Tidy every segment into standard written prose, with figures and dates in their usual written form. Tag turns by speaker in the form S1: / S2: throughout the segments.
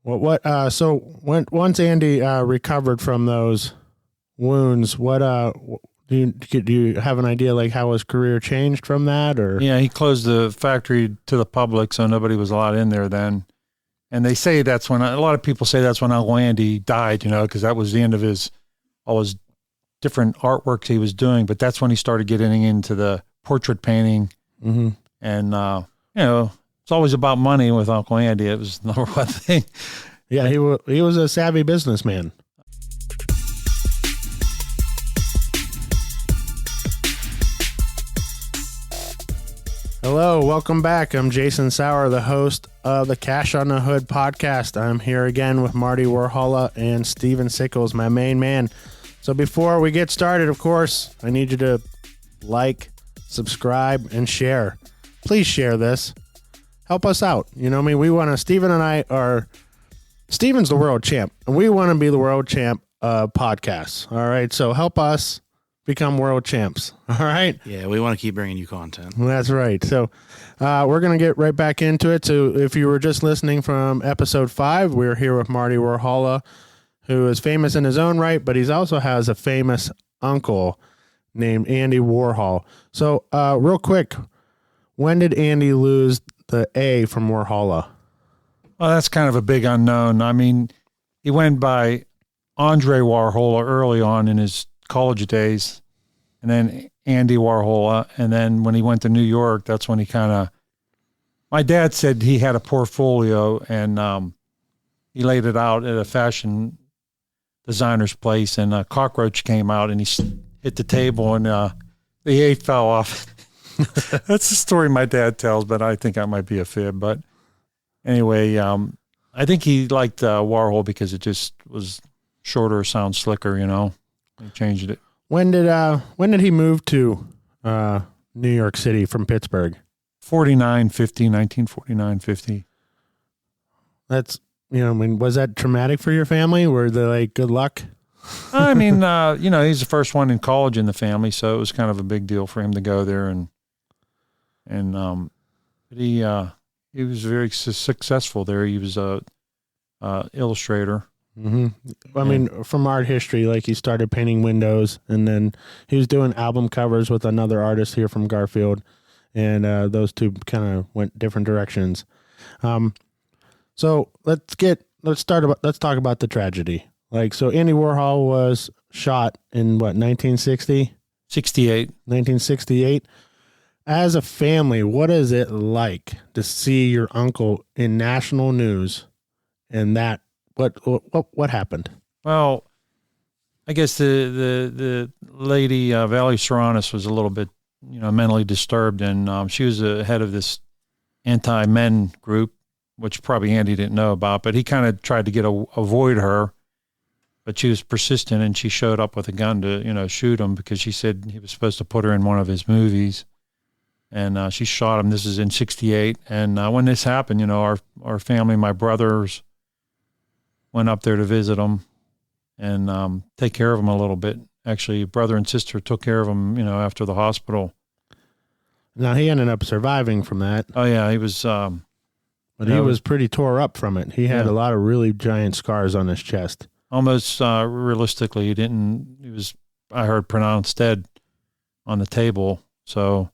S1: Once Andy recovered from those wounds, do you have an idea like how his career changed from that? Or
S2: Yeah, he closed the factory to the public, so nobody was allowed in there then. And they say that's when, a lot of people say that's when Uncle Andy died, because that was the end of all his different artworks he was doing. But that's when he started getting into the portrait painting.
S1: Mm-hmm.
S2: And, it's always about money with Uncle Andy. It was the number one thing.
S1: Yeah, he was a savvy businessman. Hello, welcome back. I'm Jason Sauer, the host of the Cash on the Hood podcast. I'm here again with Marty Warhola and Steven Sickles, my main man. So before we get started, of course, I need you to like, subscribe, and share. Please share this. Help us out. We want to, Steven's the world champ, and we want to be the world champ podcasts. All right, so help us become world champs. All right.
S3: Yeah, we want to keep bringing you content.
S1: That's right. So we're going to get right back into it. So if you were just listening from episode 5, we're here with Marty Warhola, who is famous in his own right, but he also has a famous uncle named Andy Warhol. So real quick, when did Andy lose the A from Warhola?
S2: Well, that's kind of a big unknown. I mean, he went by Andre Warhola early on in his college days, and then Andy Warhola. And then when he went to New York, that's when he my dad said he had a portfolio, and he laid it out at a fashion designer's place, and a cockroach came out and he hit the table, and the A fell off. That's the story my dad tells, but I think that might be a fib. But anyway, I think he liked Warhol because it just was shorter, sounds slicker, He changed it.
S1: When did he move to New York City from Pittsburgh?
S2: 1949-50.
S1: That's, was that traumatic for your family? Were they like, good luck?
S2: I mean, he's the first one in college in the family, so it was kind of a big deal for him to go there, and he was very successful there. He was a illustrator.
S1: Mm-hmm. I mean, from art history, like he started painting windows, and then he was doing album covers with another artist here from Garfield, and those two kind of went different directions. So let's talk about the tragedy. So Andy Warhol was shot in what, 1960? 1968. As a family, what is it like to see your uncle in national news, and that what happened?
S2: Well, I guess the lady Valerie Saranis was a little bit mentally disturbed, and she was the head of this anti-men group, which probably Andy didn't know about, but he kind of tried to avoid her, but she was persistent, and she showed up with a gun to shoot him because she said he was supposed to put her in one of his movies. And she shot him. This is in 68. And when this happened, our family, my brothers, went up there to visit him and take care of him a little bit. Actually, brother and sister took care of him, after the hospital.
S1: Now, he ended up surviving from that.
S2: Oh, yeah, he was...
S1: but he was pretty tore up from it. He had a lot of really giant scars on his chest.
S2: Almost realistically, he was, I heard, pronounced dead on the table. So...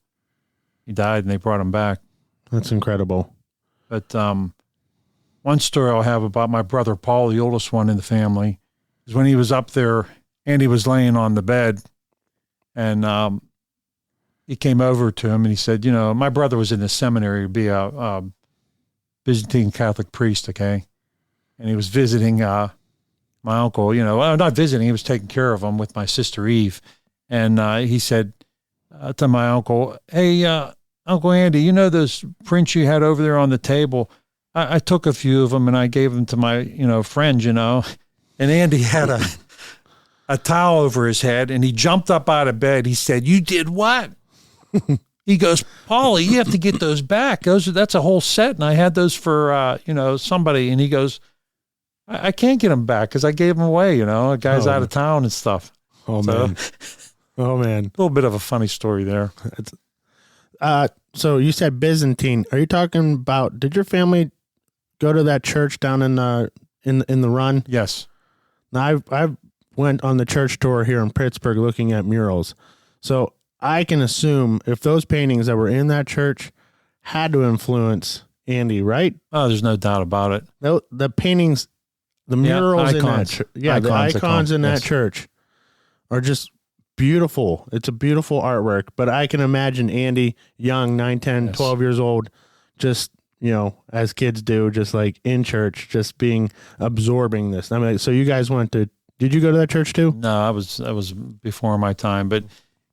S2: he died, and they brought him back.
S1: That's incredible.
S2: But one story I'll have about my brother Paul, the oldest one in the family, is when he was up there, Andy was laying on the bed, and he came over to him, and he said, my brother was in the seminary to be a Byzantine Catholic priest, okay? And he was visiting my uncle, not visiting, he was taking care of him with my sister Eve. And he said to my uncle, hey, Uncle Andy, those prints you had over there on the table? I took a few of them and I gave them to my, friends, And Andy had a towel over his head, and he jumped up out of bed. He said, you did what? He goes, Paulie, you have to get those back. That's a whole set. And I had those for, somebody. And he goes, I can't get them back because I gave them away, a guy's out of town and stuff.
S1: Man. Oh, man.
S2: A little bit of a funny story there.
S1: So you said Byzantine. Are you talking about, did your family go to that church down in the Run?
S2: Yes.
S1: Now, I've went on the church tour here in Pittsburgh looking at murals. So I can assume if those paintings that were in that church had to influence Andy, right?
S2: Oh, there's no doubt about it.
S1: The paintings, the murals in that church, the icons in that church are just beautiful. It's a beautiful artwork, but I can imagine Andy, young, 9, 10, 12 years old, just, as kids do, just like in church, just absorbing this. I mean, so you guys did you go to that church too?
S2: No, I was before my time, but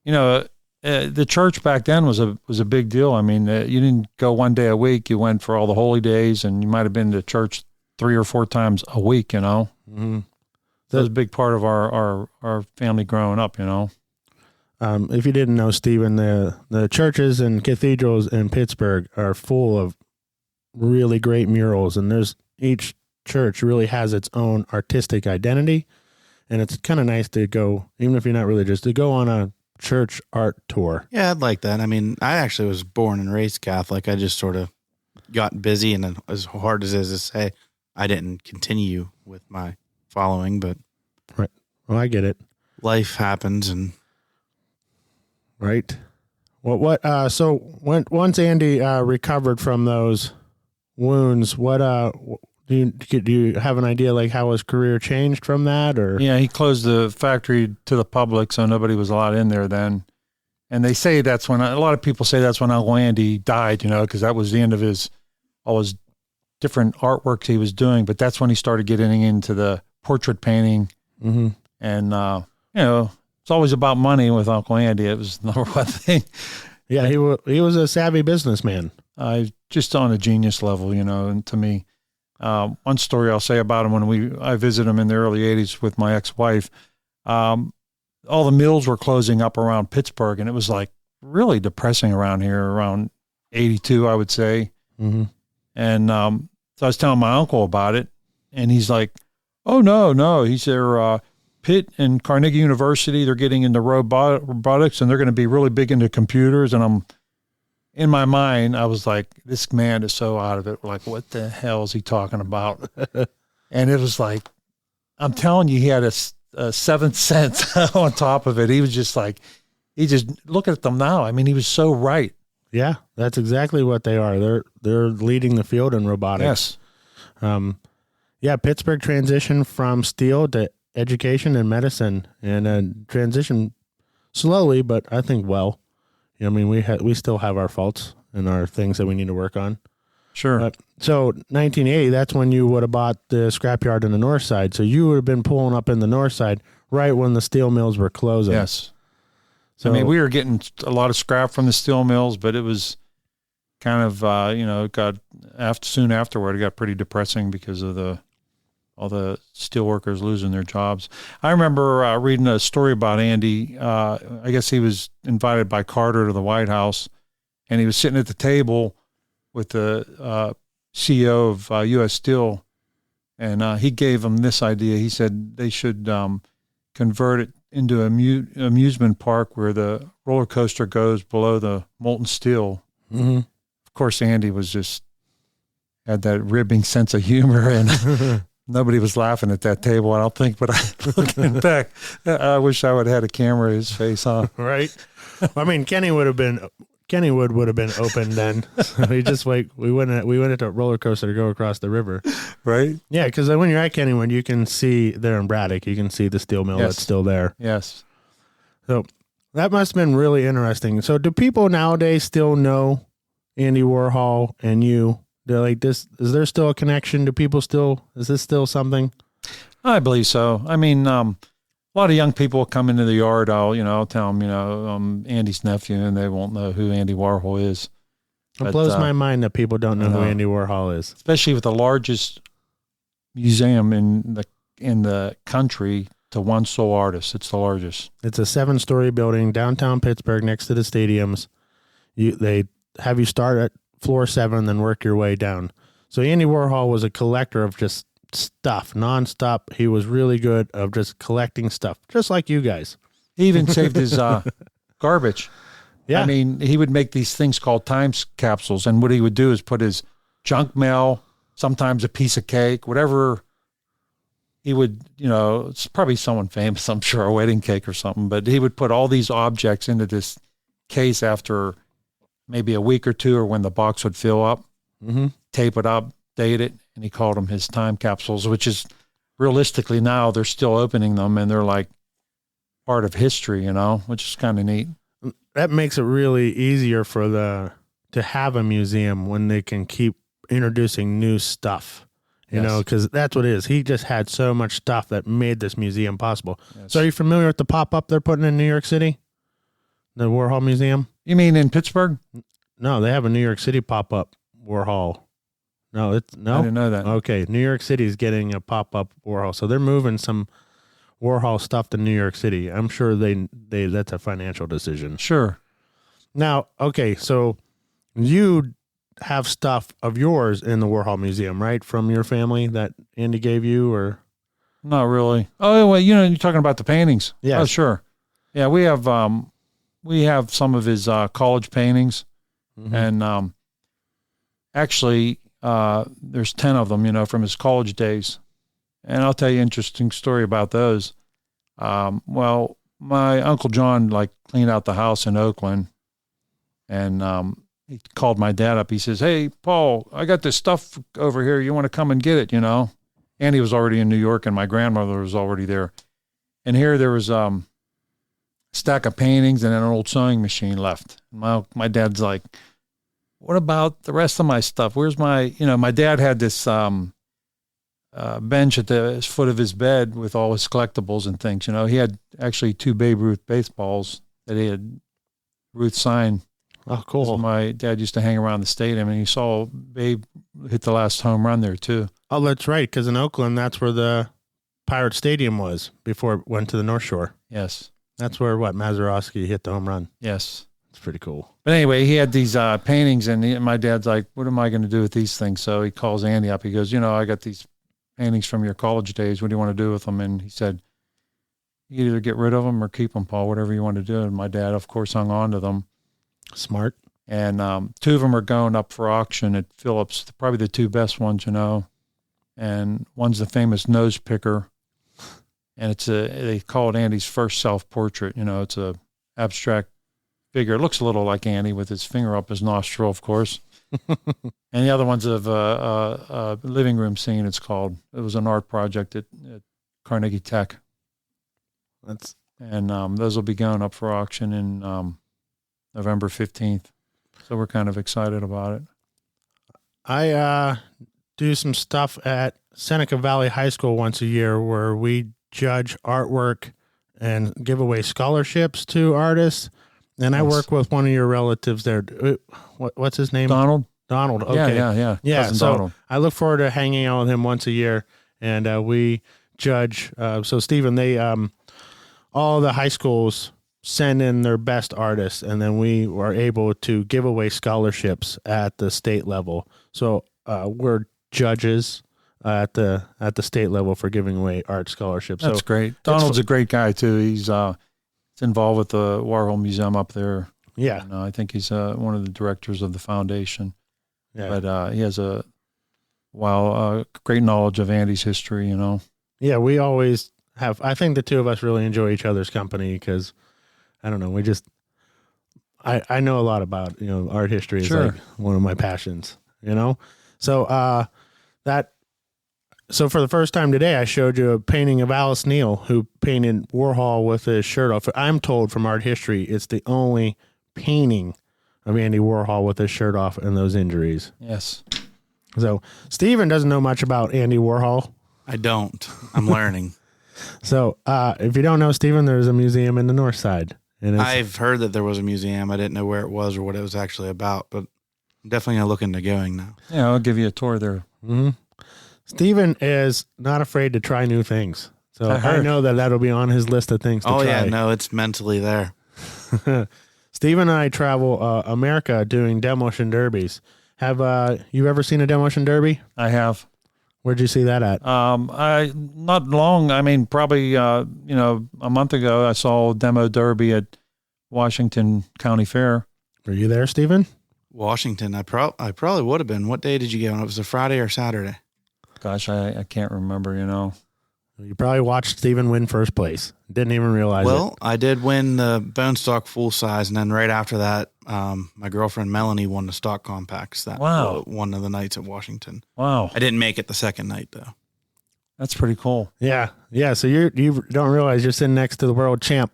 S2: the church back then was a big deal. I mean, you didn't go one day a week. You went for all the holy days, and you might have been to church 3 or 4 times a week, Mm-hmm. That was a big part of our family growing up,
S1: If you didn't know, Stephen, the churches and cathedrals in Pittsburgh are full of really great murals, and each church really has its own artistic identity, and it's kind of nice to go, even if you're not religious, to go on a church art tour.
S3: Yeah, I'd like that. I mean, I actually was born and raised Catholic. I just sort of got busy, and as hard as it is to say, I didn't continue with my following, but
S1: right. Well, I get it.
S3: Life happens, and
S1: right. Well, once Andy recovered from those wounds, do you have an idea like how his career changed from that? Or
S2: yeah, he closed the factory to the public, so nobody was allowed in there then. And they say a lot of people say that's when Uncle Andy died, because that was the end of all his different artworks he was doing. But that's when he started getting into the portrait painting.
S1: Mm-hmm.
S2: And it's always about money with Uncle Andy. It was the number one thing.
S1: Yeah, he was a savvy businessman.
S2: Just on a genius level, and to me. One story I'll say about him, when I visited him in the early 80s with my ex-wife, all the mills were closing up around Pittsburgh, and it was like really depressing around here, around 82, I would say.
S1: Mm-hmm.
S2: And so I was telling my uncle about it, and he's like, oh, no. He said, Pitt and Carnegie University, they're getting into robotics, and they're going to be really big into computers. And in my mind, I was like, this man is so out of it. We're like, what the hell is he talking about? And it was like, I'm telling you, he had a seventh sense on top of it. He was just like, look at them now. I mean, he was so right.
S1: Yeah, that's exactly what they are. They're leading the field in robotics.
S2: Yes.
S1: Pittsburgh transitioned from steel to education and medicine, and transitioned slowly, but I think well. I mean, we still have our faults and our things that we need to work on.
S2: Sure.
S1: So 1980, that's when you would have bought the scrapyard in the north side. So you would have been pulling up in the north side right when the steel mills were closing.
S2: Yes.
S1: So,
S2: I mean, we were getting a lot of scrap from the steel mills, but it was kind of, soon afterward, it got pretty depressing because of all the steel workers losing their jobs. I remember reading a story about Andy. I guess he was invited by Carter to the White House, and he was sitting at the table with the CEO of U.S. Steel, and he gave him this idea. He said they should convert it into an amusement park where the roller coaster goes below the molten steel.
S1: Mm-hmm.
S2: Of course, Andy had that ribbing sense of humor, and nobody was laughing at that table, I don't think, but looking back, I wish I would have had a camera of his face on.
S1: Right. I mean, Kennywood would have been open then. So we went at a roller coaster to go across the river.
S2: Right?
S1: Yeah, because when you're at Kennywood, you can see there in Braddock, you can see the steel mill that's still there.
S2: Yes.
S1: So that must have been really interesting. So do people nowadays still know Andy Warhol and you? They're like this. Is there still a connection? Do people still? Is this still something?
S2: I believe so. I mean, a lot of young people come into the yard. I'll tell them, Andy's nephew, and they won't know who Andy Warhol is.
S1: It blows my mind that people don't know who Andy Warhol is,
S2: especially with the largest museum in the country to one sole artist. It's the largest.
S1: It's a 7-story building downtown Pittsburgh, next to the stadiums. They have you start at floor 7, then work your way down. So Andy Warhol was a collector of just stuff nonstop. He was really good of just collecting stuff, just like you guys.
S2: He even saved his garbage.
S1: Yeah.
S2: I mean, he would make these things called time capsules, and what he would do is put his junk mail, sometimes a piece of cake, whatever he would, it's probably someone famous, I'm sure, a wedding cake or something, but he would put all these objects into this case after maybe a week or two, or when the box would fill up, tape it up, date it, and he called them his time capsules, which is realistically now they're still opening them and they're like part of history, which is kind of neat.
S1: That makes it really easier to have a museum when they can keep introducing new stuff, because that's what it is. He just had so much stuff that made this museum possible. Yes. So are you familiar with the pop-up they're putting in New York City? The Warhol Museum?
S2: You mean in Pittsburgh?
S1: No, they have a New York City pop-up Warhol. No.
S2: I didn't know that.
S1: Okay, New York City is getting a pop-up Warhol. So they're moving some Warhol stuff to New York City. I'm sure they that's a financial decision.
S2: Sure.
S1: Now, okay, so you have stuff of yours in the Warhol Museum, right? From your family that Andy gave you, or?
S2: Not really. Oh, well, you're talking about the paintings.
S1: Yeah.
S2: Oh, sure. Yeah, we have some of his college paintings, and actually, there's 10 of them, from his college days. And I'll tell you an interesting story about those. Well, my Uncle John, cleaned out the house in Oakland, and he called my dad up. He says, "Hey, Paul, I got this stuff over here. You want to come and get it, And he was already in New York, and my grandmother was already there. And here there was a stack of paintings and an old sewing machine left. My dad's like, "What about the rest of my stuff? Where's my," my dad had this bench at the foot of his bed with all his collectibles and things. He had actually 2 Babe Ruth baseballs that he had Ruth signed.
S1: Oh, cool.
S2: My dad used to hang around the stadium, and he saw Babe hit the last home run there, too.
S1: Oh, that's right, because in Oakland, that's where the Pirate Stadium was before it went to the North Shore.
S2: Yes.
S1: That's where, Mazeroski hit the home run.
S2: Yes.
S1: It's pretty cool.
S2: But anyway, he had these paintings, and my dad's like, "What am I going to do with these things?" So he calls Andy up. He goes, "I got these paintings from your college days. What do you want to do with them?" And he said, "You either get rid of them or keep them, Paul, whatever you want to do." And my dad, of course, hung on to them.
S1: Smart.
S2: And 2 of them are going up for auction at Phillips, probably the 2 best ones, And one's the famous nose picker, and they call it Andy's first self-portrait. It's a abstract figure. It looks a little like Andy with his finger up his nostril, of course. And the other one's of a living room scene, it's called. It was an art project at Carnegie Tech. And those will be going up for auction in November 15th. So we're kind of excited about it.
S1: I do some stuff at Seneca Valley High School once a year where we judge artwork and give away scholarships to artists. And I work with one of your relatives there. What's his name?
S2: Donald.
S1: Donald. Okay.
S2: Yeah.
S1: Cousin so
S2: Donald.
S1: I look forward to hanging out with him once a year, and we judge. So Stephen, they all the high schools send in their best artists, and then we are able to give away scholarships at the state level. So we're judges at the state level for giving away art scholarships.
S2: That's great. Donald's a great guy too. He's involved with the Warhol Museum up there.
S1: Yeah,
S2: and, I think he's one of the directors of the foundation.
S1: Yeah,
S2: but he has a great knowledge of Andy's history.
S1: Yeah, we always have. I think the 2 of us really enjoy each other's company because I don't know. We just I know a lot about art history is like one of my passions. So So for the first time today, I showed you a painting of Alice Neal, who painted Warhol with his shirt off. I'm told from art history, it's the only painting of Andy Warhol with his shirt off and those injuries.
S2: Yes.
S1: So Stephen doesn't know much about Andy Warhol.
S3: I don't. I'm learning.
S1: So if you don't know, Stephen, there's a museum in the North Side. And
S3: I've heard that there was a museum. I didn't know where it was or what it was actually about, but I'm definitely going to look into going now.
S2: Yeah, I'll give you a tour there.
S1: Mm-hmm. Stephen is not afraid to try new things. So I know that'll be on his list of things to try.
S3: Oh, yeah. No, it's mentally there.
S1: Stephen and I travel America doing demolition derbies. Have you ever seen a demolition derby?
S2: I have.
S1: Where'd you see that at?
S2: Not long. I mean, probably, a month ago, I saw Demo Derby at Washington County Fair.
S1: Were you there, Stephen?
S3: Washington. I probably would have been. What day did you go on? It was a Friday or Saturday?
S2: Gosh, I can't remember,
S1: You probably watched Steven win first place. Didn't even realize it.
S3: Well, I did win the bone stock full size, and then right after that, my girlfriend Melanie won the stock compacts.
S2: Wow.
S3: One of the nights at Washington.
S2: Wow.
S3: I didn't make it the second night though.
S2: That's pretty cool.
S1: Yeah. So you don't realize you're sitting next to the world champ.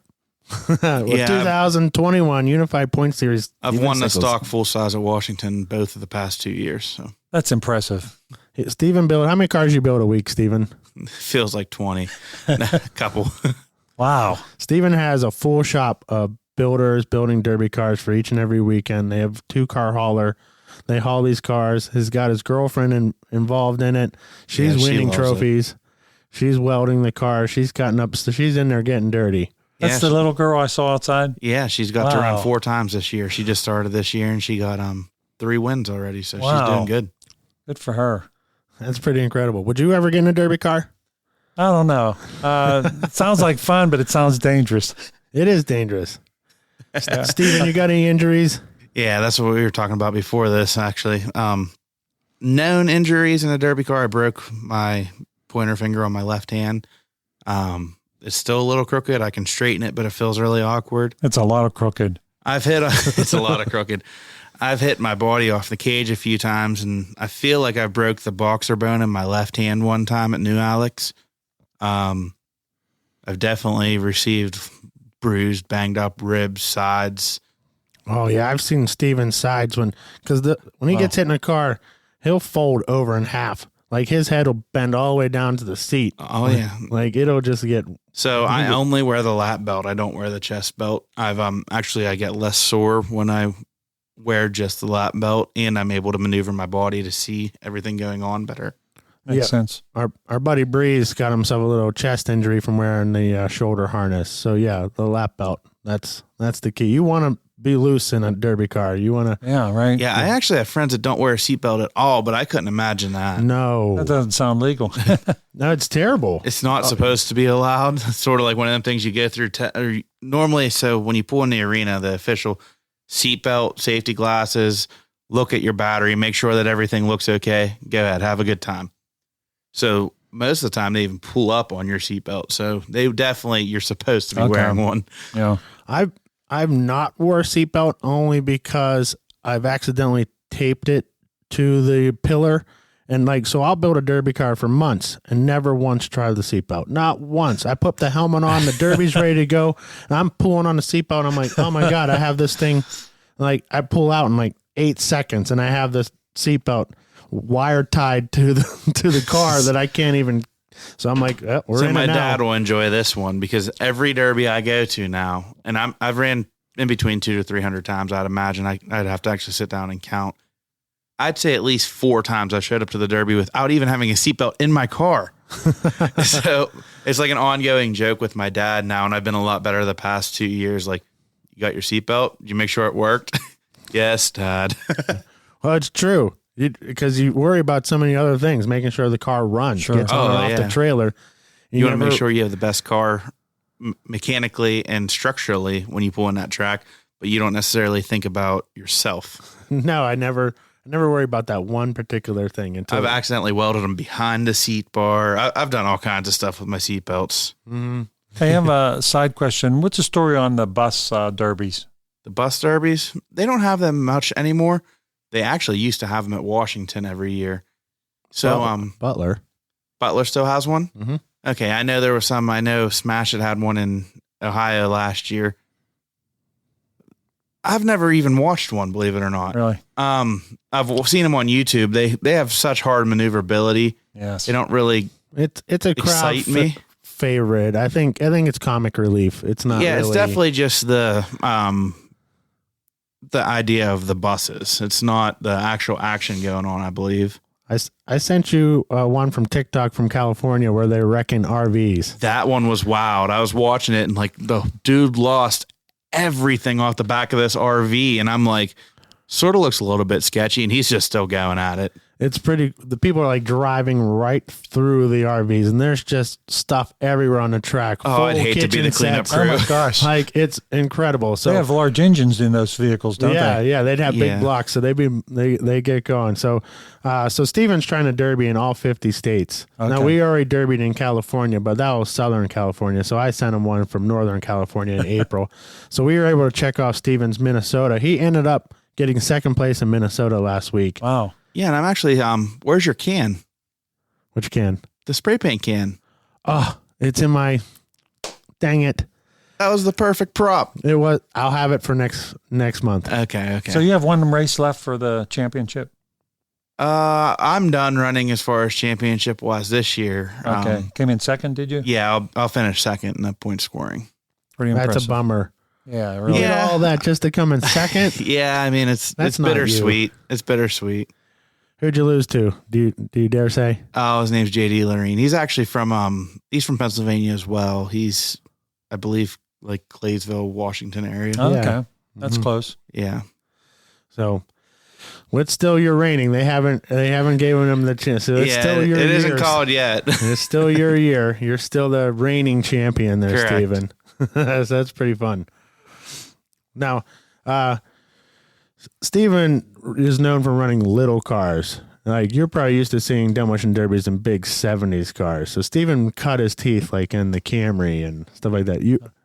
S1: With 2021 Unified Point Series.
S3: I've
S1: Steven
S3: won the
S1: Sickles.
S3: stock full size at Washington both of the past 2 years. So
S2: That's impressive.
S1: Steven build. How many cars you build a week, Steven?
S3: it feels like 20, a couple.
S2: Wow.
S1: Steven has a full shop of builders building derby cars for each and every weekend. They have 2-car hauler. They haul these cars. He's got his girlfriend involved in it. She's
S3: Yeah, she
S1: winning
S3: loves
S1: trophies. She's welding the car. She's cutting up. So she's in there getting dirty.
S2: That's the little girl I saw outside?
S3: Yeah, she's got to
S2: Wow.
S3: run 4 times this year. She just started this year, and she got 3 wins already, so
S2: Wow.
S3: she's doing good.
S2: Good for her.
S1: That's pretty incredible. Would you ever get in a derby car?
S2: I don't know. It sounds like fun, but it sounds dangerous.
S1: It is dangerous. Steven, you got any injuries?
S3: Yeah, that's what we were talking about before this, actually. Known injuries in a derby car. I broke my pointer finger on my left hand. It's still a little crooked. I can straighten it, but it feels really awkward.
S2: It's a lot of crooked.
S3: It's a lot of crooked. I've hit my body off the cage a few times, and I feel like I broke the boxer bone in my left hand one time at New Alex. I've definitely received bruised, banged up ribs, sides.
S1: Oh yeah, I've seen Steven's sides when he gets hit in a car, he'll fold over in half. Like his head will bend all the way down to the seat.
S3: Oh yeah,
S1: like it'll just get.
S3: So I only wear the lap belt. I don't wear the chest belt. I get less sore when I wear just the lap belt, and I'm able to maneuver my body to see everything going on better.
S2: Makes sense.
S1: Our buddy Breeze got himself a little chest injury from wearing the shoulder harness. So yeah, the lap belt. That's the key. You want to be loose in a derby car. You want to.
S2: Yeah, right.
S3: Yeah, I actually have friends that don't wear a seatbelt at all, but I couldn't imagine that.
S1: No,
S2: That doesn't sound legal.
S1: no, it's terrible.
S3: It's not supposed to be allowed. It's sort of like one of them things you go through. Normally, so when you pull in the arena, the official seatbelt, safety glasses, look at your battery, make sure that everything looks okay. Go ahead, have a good time. So most of the time, they even pull up on your seatbelt. So you're supposed to be wearing one.
S2: Yeah.
S1: I've not wore a seatbelt only because I've accidentally taped it to the pillar. And so I'll build a derby car for months and never once try the seatbelt. Not once. I put the helmet on, the derby's ready to go, and I'm pulling on the seatbelt. I'm like, oh my God, I have this thing. Like I pull out in 8 seconds and I have this seatbelt wire tied to the car that I can't even. So I'm like, we're
S3: So
S1: in
S3: my
S1: it now.
S3: dad will enjoy this one because every derby I go to now, and I've ran in between 200 to 300 times. I'd imagine I'd have to actually sit down and count. I'd say at least 4 times I showed up to the derby without even having a seatbelt in my car. So it's like an ongoing joke with my dad now, and I've been a lot better the past 2 years. Like, you got your seatbelt? Did you make sure it worked? Yes, Dad.
S1: Well, it's true. Because you worry about so many other things, making sure the car runs, gets on and off the trailer.
S3: You want to make sure you have the best car mechanically and structurally when you pull in that track, but you don't necessarily think about yourself.
S1: No, I never worry about that one particular thing until
S3: I've accidentally welded them behind the seat bar. I've done all kinds of stuff with my seat belts.
S1: Mm-hmm.
S2: Hey, I have a side question. What's the story on the bus derbies?
S3: The bus derbies, they don't have them much anymore. They actually used to have them at Washington every year. So,
S1: Butler
S3: still has one?
S1: Mm-hmm.
S3: Okay, I know there were some. I know Smash had one in Ohio last year. I've never even watched one, believe it or not.
S2: Really?
S3: I've seen them on YouTube. They have such hard maneuverability.
S2: Yes.
S3: They don't really
S1: It's a crowd
S3: excite me.
S1: favorite. I think it's comic relief. It's not.
S3: Yeah,
S1: really,
S3: it's definitely just the idea of the buses. It's not the actual action going on, I believe.
S1: I sent you one from TikTok from California where they're wrecking RVs.
S3: That one was wild. I was watching it and the dude lost everything off the back of this RV, and I'm like, sort of looks a little bit sketchy, and he's just still going at it.
S1: It's pretty. The people are like driving right through the RVs, and there's just stuff everywhere on the track.
S3: Oh, I'd hate to be the cleanup crew.
S2: Oh my gosh!
S1: Like, it's incredible. So
S2: they have large engines in those vehicles, don't they?
S1: Yeah, they'd have big blocks, so they get going. So, so Steven's trying to derby in all 50 states.
S2: Okay.
S1: Now, we already derbied in California, but that was Southern California. So I sent him one from Northern California in April. So we were able to check off Steven's Minnesota. He ended up getting second place in Minnesota last week.
S2: Wow.
S3: Yeah, and I'm actually, where's your can?
S1: Which can?
S3: The spray paint can.
S1: Oh, it's in my, dang it.
S3: That was the perfect prop.
S1: It was. I'll have it for next month.
S3: Okay.
S2: So you have one race left for the championship?
S3: I'm done running as far as championship was this year.
S2: Okay. Came in second, did you?
S3: Yeah, I'll finish second in the point scoring.
S2: Pretty impressive.
S1: That's a bummer.
S2: Yeah,
S1: You
S2: really.
S1: did all that just to come in second?
S3: Yeah, I mean, it's
S1: That's not
S3: bittersweet. It's bittersweet.
S1: Who'd you lose to? Do you dare say?
S3: Oh, his name's JD Lorene. He's actually from Pennsylvania as well. He's, I believe, like Claysville, Washington area.
S2: Oh,
S1: Yeah.
S2: okay. That's close.
S3: Yeah.
S1: So, what's still your reigning? They haven't given him the chance. So it's still your
S3: it
S1: years.
S3: isn't called yet.
S1: It's still your year. You're still the reigning champion there,
S3: Correct.
S1: Steven. That's pretty fun. Now, Steven is known for running little cars. Like, you're probably used to seeing demolition derbies in big 70s cars. So Steven cut his teeth like in the Camry and stuff like that.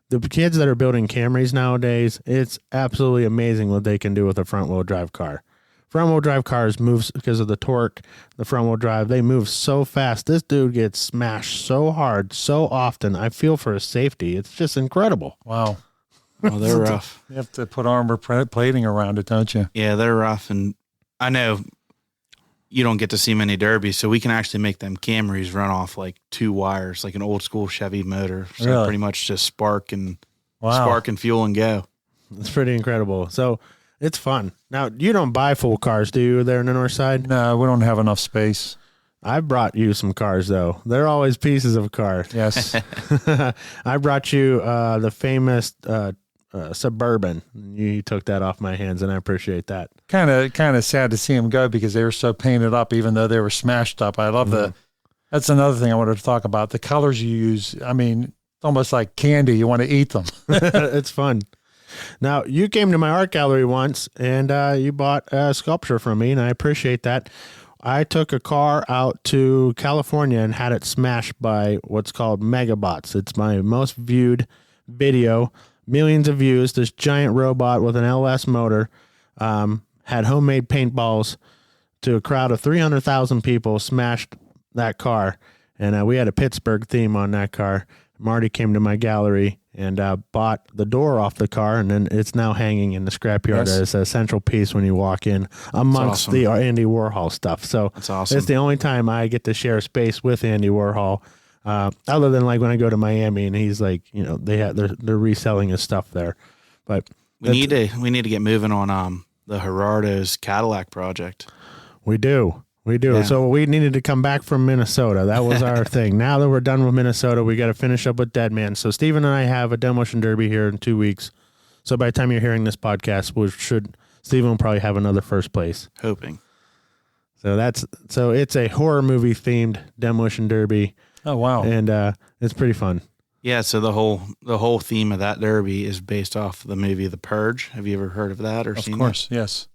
S1: The kids that are building Camrys nowadays, it's absolutely amazing what they can do with a front-wheel drive car. Front-wheel drive cars moves because of the torque, the front-wheel drive. They move so fast. This dude gets smashed so hard, so often. I feel for his safety. It's just incredible.
S2: Wow.
S3: Oh, they're rough.
S2: You have to put armor plating around it, don't you?
S3: Yeah, they're rough. And I know you don't get to see many derbies, so we can actually make them Camrys run off like 2 wires, like an old school Chevy motor. So
S2: Really?
S3: pretty much just spark and fuel and go.
S1: It's pretty incredible. So it's fun. Now, you don't buy full cars, do you, there in the north side?
S2: No, we don't have enough space.
S1: I brought you some cars, though. They're always pieces of cars.
S2: Yes.
S1: I brought you the famous Suburban. You took that off my hands, and I appreciate that.
S2: kind of sad to see them go because they were so painted up, even though they were smashed up. I love that's another thing I wanted to talk about. The colors you use. I mean, it's almost like candy. You want to eat them.
S1: It's fun. Now, you came to my art gallery once, and you bought a sculpture from me, and I appreciate that. I took a car out to California and had it smashed by what's called Megabots. It's my most viewed video, millions of views. This giant robot with an LS motor had homemade paintballs to a crowd of 300,000 people, smashed that car. And we had a Pittsburgh theme on that car. Marty came to my gallery and bought the door off the car, and then it's now hanging in the scrapyard as a central piece when you walk in amongst the Andy Warhol stuff. So
S3: That's awesome.
S1: It's the only time I get to share space with Andy Warhol, other than like when I go to Miami and he's like, they're reselling his stuff there. But
S3: we need to get moving on the Gerardo's Cadillac project.
S1: We do.
S3: Yeah.
S1: So we needed to come back from Minnesota. That was our thing. Now that we're done with Minnesota, we got to finish up with Dead Man. So Steven and I have a demolition derby here in 2 weeks. So by the time you're hearing this podcast, Steven will probably have another first place.
S3: Hoping.
S1: So it's a horror movie themed demolition derby.
S2: Oh, wow.
S1: And it's pretty fun.
S3: Yeah, so the whole theme of that derby is based off the movie The Purge. Have you ever heard of that or seen it?
S2: Of course, yes.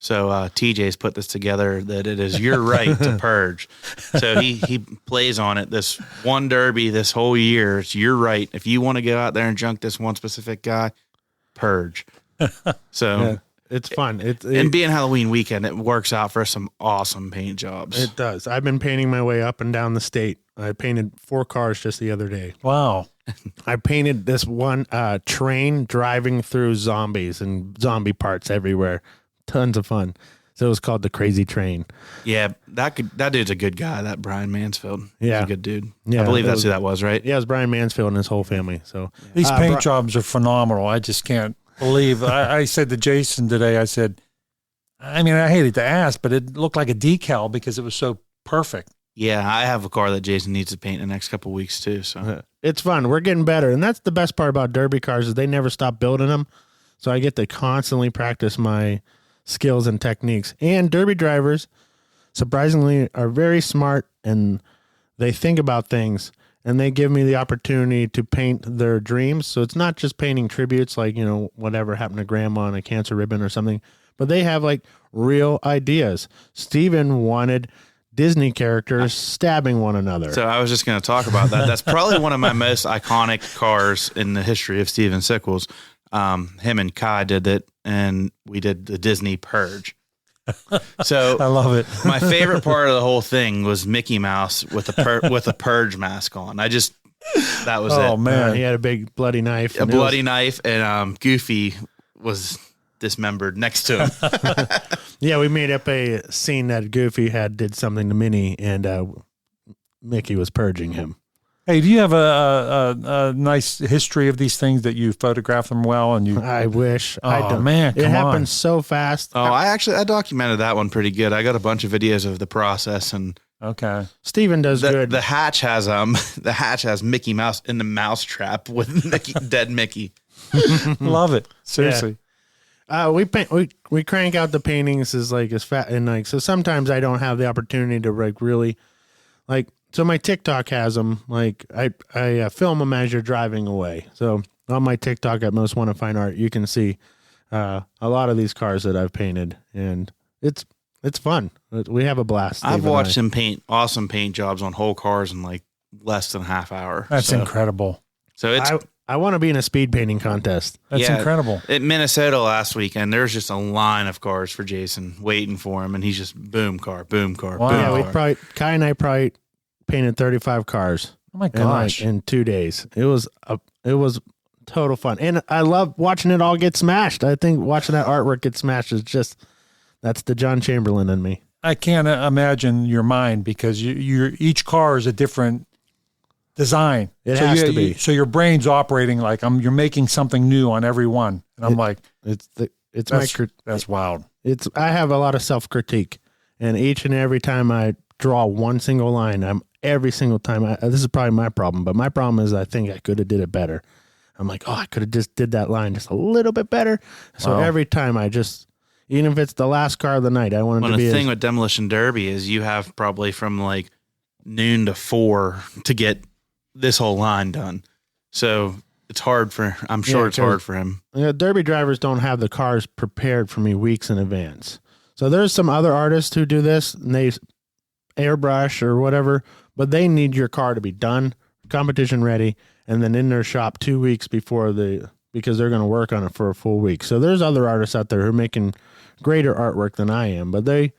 S3: So TJ's put this together that it is your right to purge. So he plays on it. This one derby this whole year, it's your right. If you want to go out there and junk this one specific guy, purge. So
S1: Yeah, it's fun.
S3: and being Halloween weekend, it works out for some awesome paint jobs.
S1: It does. I've been painting my way up and down the state. I painted 4 cars just the other day.
S2: Wow.
S1: I painted this one train driving through zombies and zombie parts everywhere. Tons of fun. So it was called the Crazy Train.
S3: Yeah, that dude's a good guy. That Brian Mansfield.
S1: Yeah.
S3: He's a good dude.
S1: Yeah,
S3: I believe that's
S1: was-
S3: who that was, right?
S1: Yeah, it was Brian Mansfield and his whole family. So
S2: These paint jobs are phenomenal. I just can't believe. I said to Jason today, I said, I mean, I hated to ask, but it looked like a decal because it was so perfect.
S3: Yeah, I have a car that Jason needs to paint in the next couple of weeks too. So
S1: it's fun. We're getting better. And that's the best part about derby cars is they never stop building them. So I get to constantly practice my skills and techniques. And derby drivers, surprisingly are very smart, and they think about things, and they give me the opportunity to paint their dreams. So it's not just painting tributes like, whatever happened to grandma on a cancer ribbon or something, but they have like real ideas. Steven wanted Disney characters stabbing one another.
S3: So I was just going to talk about that. That's probably one of my most iconic cars in the history of Steven Sickles. Him and Kai did it, and we did the Disney Purge. So
S2: I love it.
S3: My favorite part of the whole thing was Mickey Mouse with a Purge mask on. That was it.
S2: Oh man,
S1: he had a big bloody knife.
S3: Knife, and Goofy was dismembered next to him.
S1: Yeah, we made up a scene that Goofy did something to Minnie, and Mickey was purging him.
S2: Hey, do you have a nice history of these things that you photograph them well? And
S1: I wish.
S2: Oh,
S1: I don't.
S2: Man,
S1: it happened so fast.
S3: Oh, I documented that one pretty good. I got a bunch of videos of the process, and
S2: okay,
S1: Steven does good.
S3: The hatch has Mickey Mouse in the mouse trap with dead Mickey.
S2: Love it. Seriously.
S1: Yeah. We crank out the paintings as fat, and so sometimes I don't have the opportunity to really so my TikTok has them. I film them as you're driving away. So on my TikTok at Most Wanted Fine Art, you can see a lot of these cars that I've painted, and it's fun. We have a blast.
S3: I've watched him paint awesome paint jobs on whole cars in less than a half hour.
S2: That's incredible.
S3: So
S1: I want to be in a speed painting contest.
S2: That's incredible.
S3: At Minnesota last weekend, there's just a line of cars for Jason waiting for him, and he's just boom car, boom car,
S2: wow.
S3: boom car.
S1: Kai and I probably painted 35 cars.
S2: Oh my gosh!
S1: In 2 days, it was total fun, and I love watching it all get smashed. I think watching that artwork get smashed is that's the John Chamberlain in me.
S2: I can't imagine your mind because each car is a different design.
S1: It has to be.
S2: So your brain's operating you're making something new on every one, and I'm that's wild.
S1: I have a lot of self-critique, and each and every time I draw one single line, every single time, this is probably my problem, but my problem is I think I could have did it better. I'm like, I could have just did that line just a little bit better. So every time even if it's the last car of the night, I want it to be.
S3: The thing with Demolition Derby is you have probably from noon to 4 to get this whole line done. So it's hard I'm sure it's hard for him.
S1: Derby drivers don't have the cars prepared for me weeks in advance. So there's some other artists who do this, and they airbrush or whatever, but they need your car to be done, competition ready, and then in their shop 2 weeks before because they're going to work on it for a full week. So there's other artists out there who are making greater artwork than I am, but they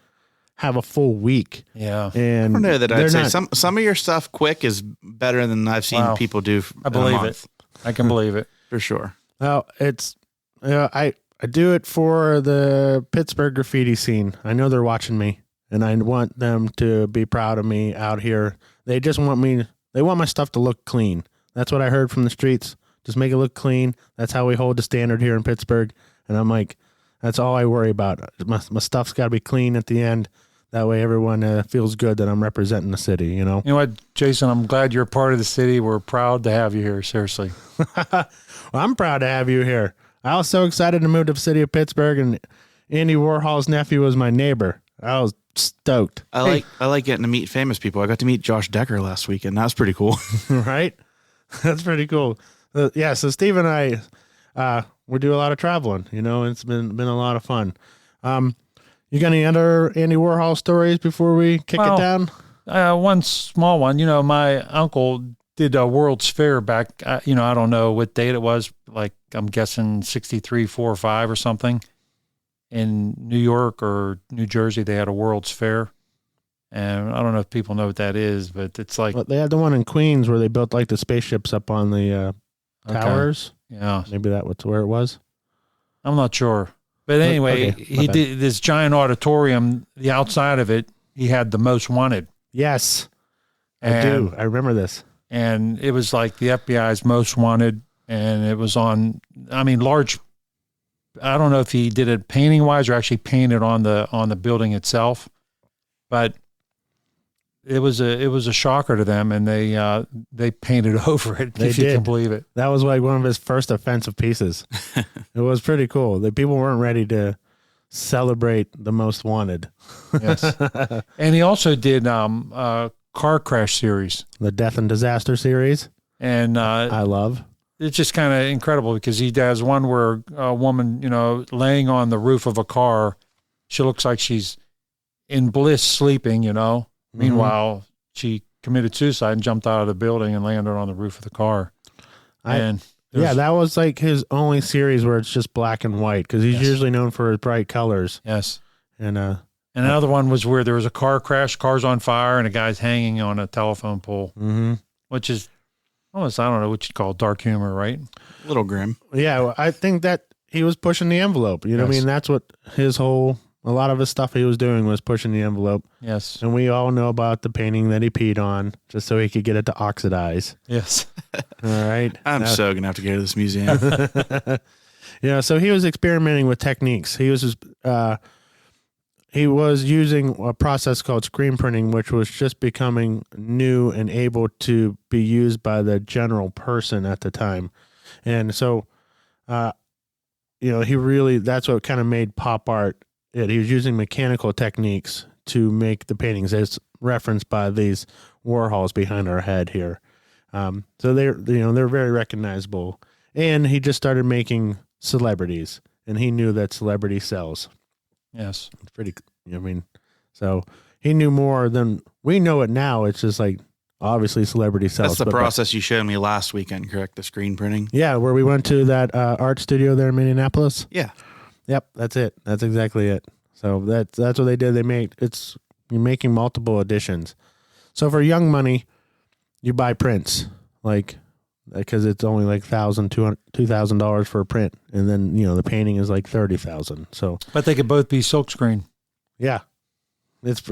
S1: have a full week.
S2: Yeah.
S1: And
S3: I don't know that I'd say some of your stuff quick is better than I've seen people do.
S2: I believe it. I can believe it
S3: for sure.
S1: Well, it's, I do it for the Pittsburgh graffiti scene. I know they're watching me, and I want them to be proud of me out here. They just want my stuff to look clean. That's what I heard from the streets. Just make it look clean. That's how we hold the standard here in Pittsburgh. And I'm like, that's all I worry about. My stuff's got to be clean at the end. That way everyone feels good that I'm representing the city,
S2: You know what, Jason, I'm glad you're part of the city. We're proud to have you here, seriously.
S1: Well, I'm proud to have you here. I was so excited to move to the city of Pittsburgh, and Andy Warhol's nephew was my neighbor. I was stoked.
S3: I like getting to meet famous people. I got to meet Josh Decker last weekend. That was pretty cool.
S1: Right? That's pretty cool. So Steve and I, we do a lot of traveling, it's been a lot of fun. You got any other Andy Warhol stories before we kick it down?
S2: One small one. My uncle did a World's Fair back, I don't know what date it was, I'm guessing 63, 4 or 5 or something. In New York or New Jersey, they had a World's Fair. And I don't know if people know what that is, but it's
S1: Well, they had the one in Queens where they built the spaceships up on the towers.
S2: Yeah.
S1: Maybe that was where it was.
S2: I'm not sure. But anyway, he did this giant auditorium. The outside of it, he had the Most Wanted.
S1: Yes, I do. I remember this.
S2: And it was the FBI's Most Wanted, and it was on, large. I don't know if he did it painting wise or actually painted on the building itself, but it was a shocker to them, and they painted over it. If you can believe it.
S1: That was one of his first offensive pieces. It was pretty cool. The people weren't ready to celebrate the most wanted.
S2: Yes. And he also did car crash series.
S1: The Death and Disaster series.
S2: And
S1: I love.
S2: It's just kind of incredible because he does one where a woman, laying on the roof of a car, she looks like she's in bliss sleeping, Meanwhile, she committed suicide and jumped out of the building and landed on the roof of the car. That was like his only series where it's just black and white because he's usually known for his bright colors. Yes.
S1: And
S2: another one was where there was a car crash, car's on fire, and a guy's hanging on a telephone pole, which is almost, I don't know what you'd call dark humor, right?
S3: A little grim.
S1: Yeah, well, I think that he was pushing the envelope. You know what I mean? That's what a lot of his stuff he was doing was pushing the envelope.
S2: Yes.
S1: And we all know about the painting that he peed on just so he could get it to oxidize.
S2: Yes.
S1: All right.
S3: I'm so going to have to go to this museum.
S1: So he was experimenting with techniques. He was using a process called screen printing, which was just becoming new and able to be used by the general person at the time. And so, that's what kind of made pop art. He was using mechanical techniques to make the paintings, as referenced by these Warhols behind our head here. So they're very recognizable. And he just started making celebrities, and he knew that celebrity sells.
S2: Yes.
S1: It's pretty, so he knew more than we know it now. It's just like, obviously celebrity sells.
S3: That's the process you showed me last weekend, correct? The screen printing?
S1: Yeah, where we went to that art studio there in Minneapolis.
S3: Yeah.
S1: Yep, that's it. That's exactly it. So that's what they did. You're making multiple editions. So for young money, you buy prints, because it's only like $2,000 for a print, and then the painting is like $30,000. So,
S2: but they could both be silkscreen.
S1: Yeah, it's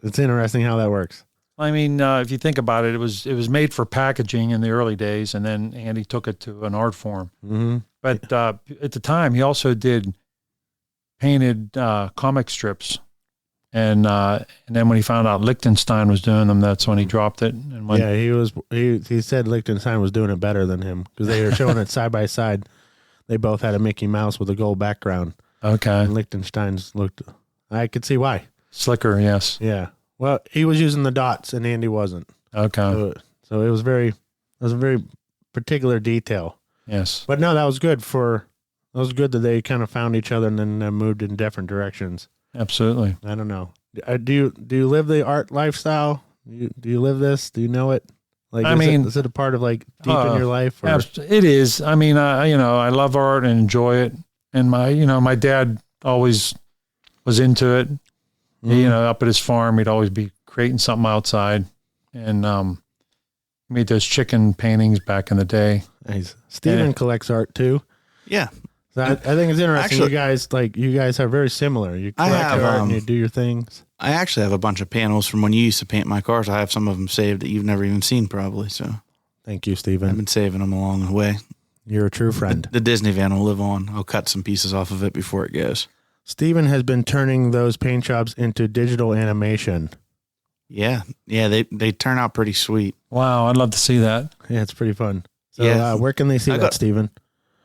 S1: interesting how that works.
S2: I mean, if you think about it, it was made for packaging in the early days, and then Andy took it to an art form. Mm-hmm. But at the time, he also did painted comic strips, and then when he found out Liechtenstein was doing them, that's when he dropped it. And
S1: he said Liechtenstein was doing it better than him because they were showing it side by side. They both had a Mickey Mouse with a gold background.
S2: Okay,
S1: and Liechtenstein's looked. I could see why.
S2: Slicker, yes.
S1: Yeah. Well, he was using the dots, and Andy wasn't.
S2: Okay.
S1: So it was a very particular detail.
S2: Yes.
S1: But no, that was good that they kind of found each other and then moved in different directions.
S2: Absolutely.
S1: I don't know. Do you live the art lifestyle? Do you live this? Do you know it? Is it a part of deep in your life? Or?
S2: It is. I mean, I love art and enjoy it. And my dad always was into it. Mm-hmm. Up at his farm, he'd always be creating something outside, and made those chicken paintings back in the day.
S1: Nice. Steven collects art too.
S3: Yeah,
S1: so I think it's interesting. Actually, you guys are very similar. You collect art and you do your things.
S3: I actually have a bunch of panels from when you used to paint my cars. I have some of them saved that you've never even seen, probably. So,
S1: thank you, Steven.
S3: I've been saving them along the way.
S1: You're a true friend.
S3: The Disney van will live on. I'll cut some pieces off of it before it goes.
S1: Steven has been turning those paint jobs into digital animation.
S3: Yeah, they turn out pretty sweet.
S2: Wow, I'd love to see that.
S1: Yeah, it's pretty fun. So where can they see that, Steven?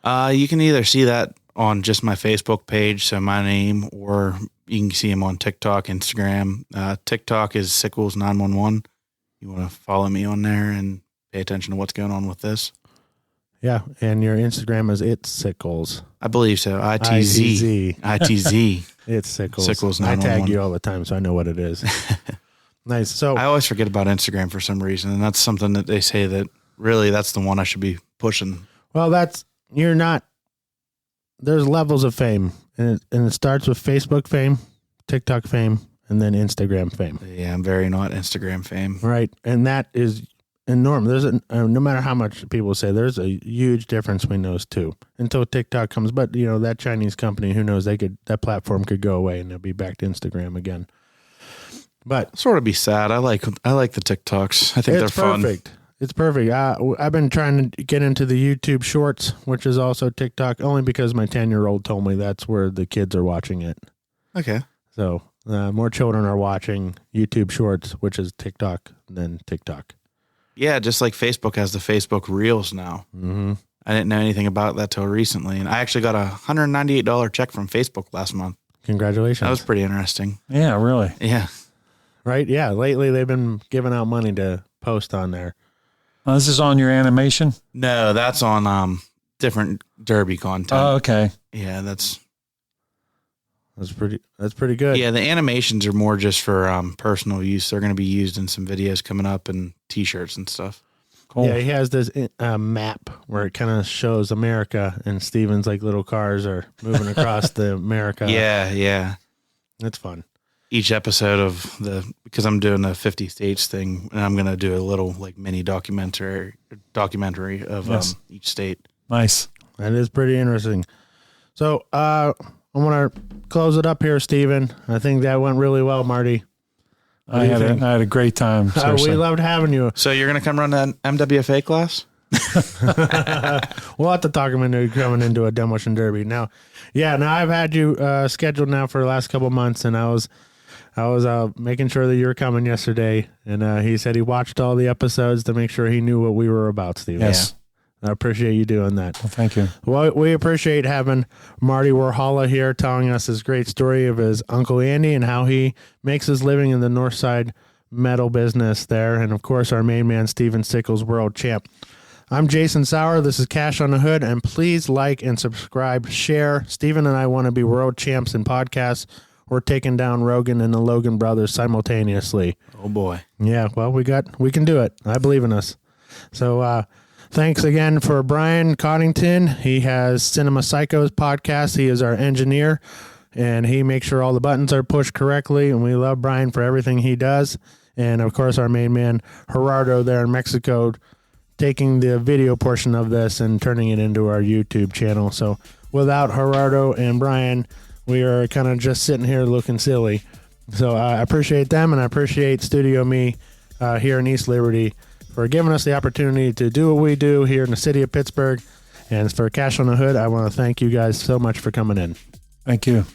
S3: You can either see that on just my Facebook page, so my name, or you can see him on TikTok, Instagram. TikTok is Sickles911. You want to follow me on there and pay attention to what's going on with this.
S1: Yeah, and your Instagram is It's Sickles.
S3: I believe so. ITZ.
S1: It's Sickles.
S3: Sickles911.
S1: I tag you all the time, so I know what it is. Nice. So
S3: I always forget about Instagram for some reason, and that's something that they say that really that's the one I should be pushing.
S1: Well, there's levels of fame, and it starts with Facebook fame, TikTok fame, and then Instagram fame.
S3: Yeah, I'm very not Instagram fame.
S1: Right, and that is enormous. There's no matter how much people say, there's a huge difference between those two until TikTok comes. But that Chinese company, who knows, that platform could go away and they'll be back to Instagram again. But
S3: sort of be sad. I like the TikToks. I think they're fun.
S1: It's perfect. I've been trying to get into the YouTube Shorts, which is also TikTok, only because my 10-year-old told me that's where the kids are watching it.
S3: Okay.
S1: So more children are watching YouTube Shorts, which is TikTok, than TikTok.
S3: Yeah, just like Facebook has the Facebook Reels now. Mm-hmm. I didn't know anything about that till recently. And I actually got a $198 check from Facebook last month.
S1: Congratulations.
S3: That was pretty interesting.
S2: Yeah, really.
S3: Yeah.
S1: Right? Yeah. Lately, they've been giving out money to post on there.
S2: This is on your animation?
S3: No, that's on different derby content.
S2: Oh, okay.
S3: Yeah, that's
S1: pretty good.
S3: Yeah, the animations are more just for personal use. They're going to be used in some videos coming up and T-shirts and stuff.
S2: Cool.
S1: Yeah, he has this map where it kind of shows America, and Steven's like little cars are moving across the America.
S3: Yeah.
S1: It's fun.
S3: Each episode of because I'm doing the 50 states thing, and I'm going to do a little like mini documentary of each state.
S2: Nice.
S1: That is pretty interesting. So I want to close it up here, Steven. I think that went really well, Marty.
S2: I had a great time.
S1: We loved having you.
S3: So you're going to come run that MWFA class?
S1: We'll have to talk him into coming into a demolition derby. Now I've had you scheduled now for the last couple of months, and I was making sure that you were coming yesterday, and he said he watched all the episodes to make sure he knew what we were about, Steven.
S2: Yes.
S1: I appreciate you doing that.
S2: Well, thank you.
S1: Well, we appreciate having Marty Warhola here telling us his great story of his Uncle Andy and how he makes his living in the North Side metal business there. And, of course, our main man, Steven Sickles, world champ. I'm Jason Sauer. This is Cash on the Hood. And please like and subscribe, share. Steven and I want to be world champs in podcasts. We're taking down Rogan and the Logan brothers simultaneously.
S3: Oh, boy.
S1: Yeah, well, we can do it. I believe in us. So, thanks again for Brian Cottington. He has Cinema Psychos podcast. He is our engineer, and he makes sure all the buttons are pushed correctly, and we love Brian for everything he does. And, of course, our main man, Gerardo, there in Mexico, taking the video portion of this and turning it into our YouTube channel. So without Gerardo and Brian, we are kind of just sitting here looking silly. So I appreciate them, and I appreciate StudioME here in East Liberty for giving us the opportunity to do what we do here in the city of Pittsburgh. And for Cash on the Hood, I want to thank you guys so much for coming in.
S2: Thank you.